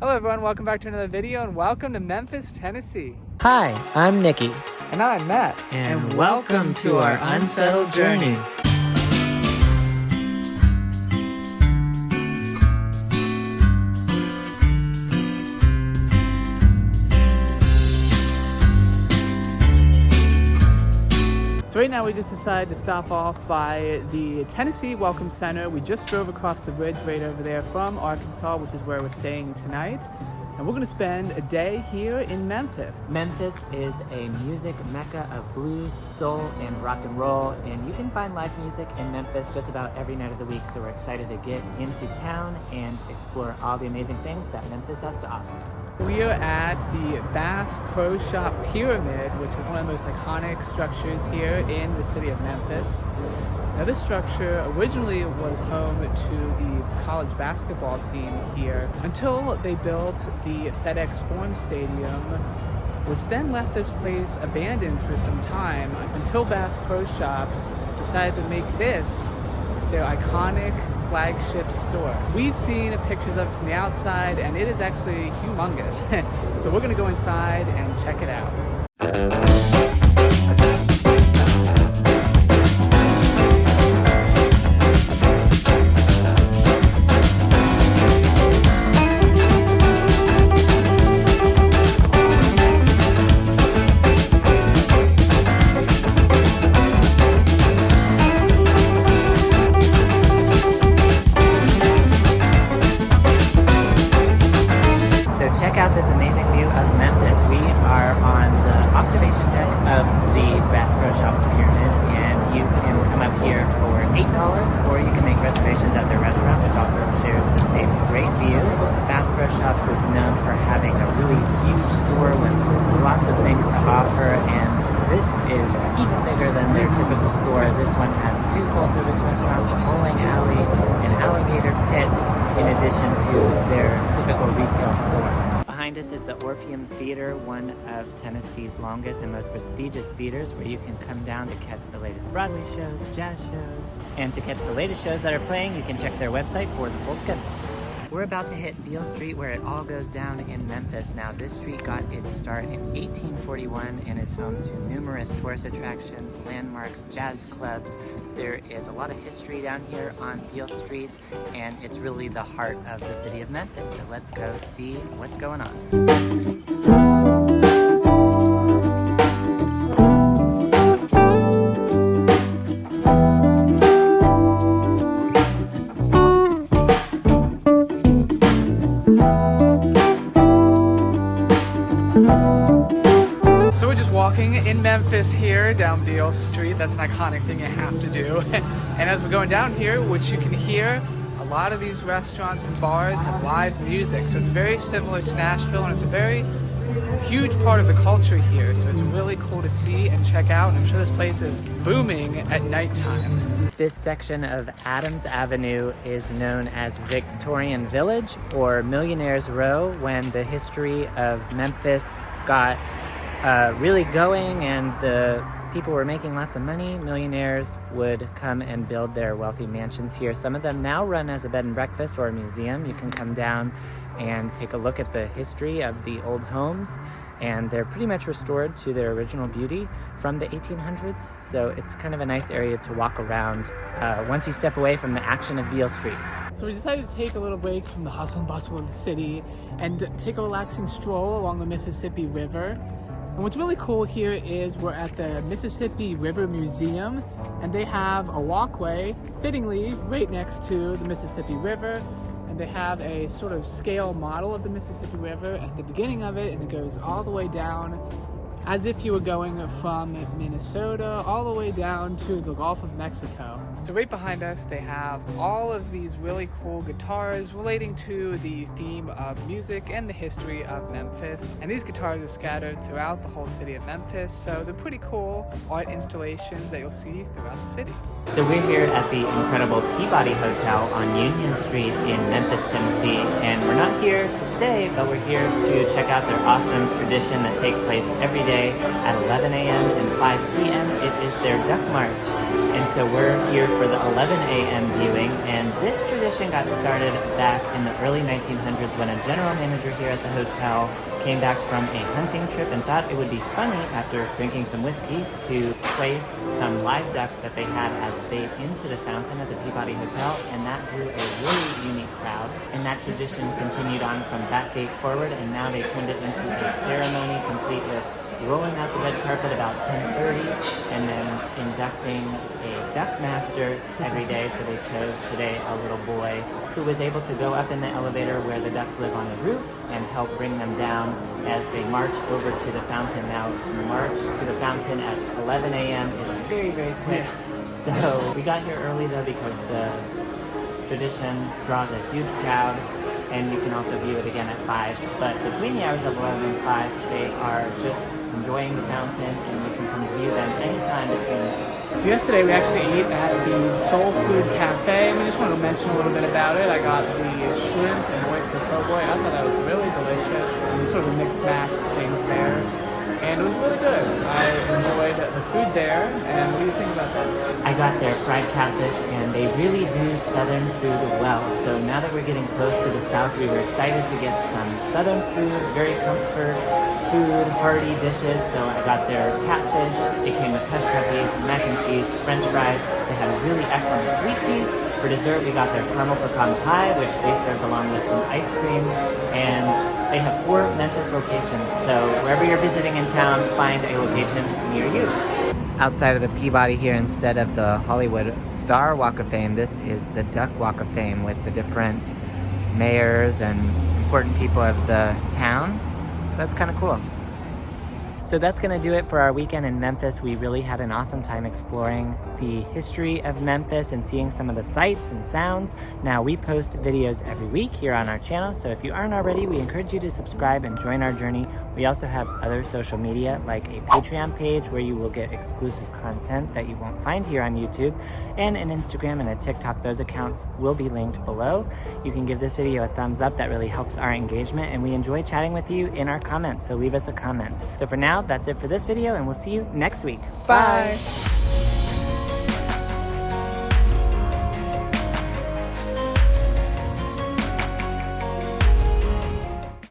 Hello everyone, welcome back to another video and welcome to Memphis, Tennessee. Hi, I'm Nikki. And I'm Matt. And welcome to our unsettled journey. So right now we just decided to stop off by the Tennessee Welcome Center. We just drove across the bridge right over there from Arkansas, which is where we're staying tonight. And we're going to spend a day here in Memphis. Memphis is a music mecca of blues, soul, and rock and roll, and you can find live music in Memphis just about every night of the week, so we're excited to get into town and explore all the amazing things that Memphis has to offer. We are at the Bass Pro Shop Pyramid, which is one of the most iconic structures here in the city of Memphis. Now this structure originally was home to the college basketball team here until they built the FedEx Forum Stadium, which then left this place abandoned for some time until Bass Pro Shops decided to make this their iconic flagship store. We've seen pictures of it from the outside and it is actually humongous. So we're gonna go inside and check it out. Check out this amazing view of Memphis. We are on the observation deck of the Bass Pro Shops Pyramid, and you can come up here for $8, or you can make reservations at their restaurant, which also shares the same great view. Bass Pro Shops is known for having a really huge store with lots of things to offer, and this is even bigger than their typical store. This one has 2 full-service restaurants, a bowling alley, an alligator pit, in addition to their typical retail store. Behind us is the Orpheum Theater, one of Tennessee's longest and most prestigious theaters, where you can come down to catch the latest Broadway shows, jazz shows, and to catch the latest shows that are playing, you can check their website for the full schedule. We're about to hit Beale Street, where it all goes down in Memphis. Now, this street got its start in 1841 and is home to numerous tourist attractions, landmarks, jazz clubs. There is a lot of history down here on Beale Street, and it's really the heart of the city of Memphis. So let's go see what's going on. So we're just walking in Memphis here down Beale Street. That's an iconic thing you have to do. And as we're going down here, which you can hear, a lot of these restaurants and bars have live music. So it's very similar to Nashville, and it's a very huge part of the culture here. So it's really cool to see and check out. And I'm sure this place is booming at nighttime. This section of Adams Avenue is known as Victorian Village, or Millionaire's Row, when the history of Memphis got really going and the people were making lots of money. Millionaires would come and build their wealthy mansions here. Some of them now run as a bed and breakfast or a museum. You can come down and take a look at the history of the old homes, and they're pretty much restored to their original beauty from the 1800s. So it's kind of a nice area to walk around once you step away from the action of Beale Street. So we decided to take a little break from the hustle and bustle of the city and take a relaxing stroll along the Mississippi River. And what's really cool here is we're at the Mississippi River Museum, and they have a walkway, fittingly, right next to the Mississippi River. And they have a sort of scale model of the Mississippi River at the beginning of it, and it goes all the way down as if you were going from Minnesota all the way down to the Gulf of Mexico. So right behind us, they have all of these really cool guitars relating to the theme of music and the history of Memphis. And these guitars are scattered throughout the whole city of Memphis, so they're pretty cool art installations that you'll see throughout the city. So we're here at the incredible Peabody Hotel on Union Street in Memphis, Tennessee, and we're not here to stay, but we're here to check out their awesome tradition that takes place every day at 11 a.m. and 5 p.m. It is their Duck March, and so we're here for the 11 a.m. viewing, and this tradition got started back in the early 1900s when a general manager here at the hotel came back from a hunting trip and thought it would be funny, after drinking some whiskey, to place some live ducks that they had as bait into the fountain at the Peabody Hotel, and that drew a really unique crowd. And that tradition continued on from that date forward, and now they turned it into a ceremony complete with rolling out the red carpet about 10:30 and then inducting a duck master every day. So they chose today a little boy who was able to go up in the elevator where the ducks live on the roof and help bring them down as they march over to the fountain. Now, march to the fountain at 11 a.m. is very, very quick. So we got here early though because the tradition draws a huge crowd, and you can also view it again at 5. But between the hours of 11 and 5, they are just enjoying the fountain, and you can come view them anytime between. So yesterday we actually ate at the Soul Food Cafe, and we just wanted to mention a little bit about it. I got the shrimp and oyster po' boy. I thought that was really delicious, and sort of a mixed match of things there. And it was really good. I enjoyed the food there, and what do you think about that? I got their fried catfish, and they really do southern food well. So now that we're getting close to the south, we were excited to get some southern food, very comfort food, hearty dishes. So I got their catfish. It came with hush puppies, mac and cheese, french fries. They had a really excellent sweet tea. For dessert, we got their caramel pecan pie, which they served along with some ice cream. And they have 4 Memphis locations, so wherever you're visiting in town, find a location near you. Outside of the Peabody here, instead of the Hollywood Star Walk of Fame, this is the Duck Walk of Fame with the different mayors and important people of the town. So that's kind of cool. So that's going to do it for our weekend in Memphis. We really had an awesome time exploring the history of Memphis and seeing some of the sights and sounds. Now, we post videos every week here on our channel, so if you aren't already, we encourage you to subscribe and join our journey. We also have other social media, like a Patreon page where you will get exclusive content that you won't find here on YouTube, and an Instagram and a TikTok. Those accounts will be linked below. You can give this video a thumbs up. That really helps our engagement, and we enjoy chatting with you in our comments, so leave us a comment. So for now, that's it for this video, and we'll see you next week. Bye.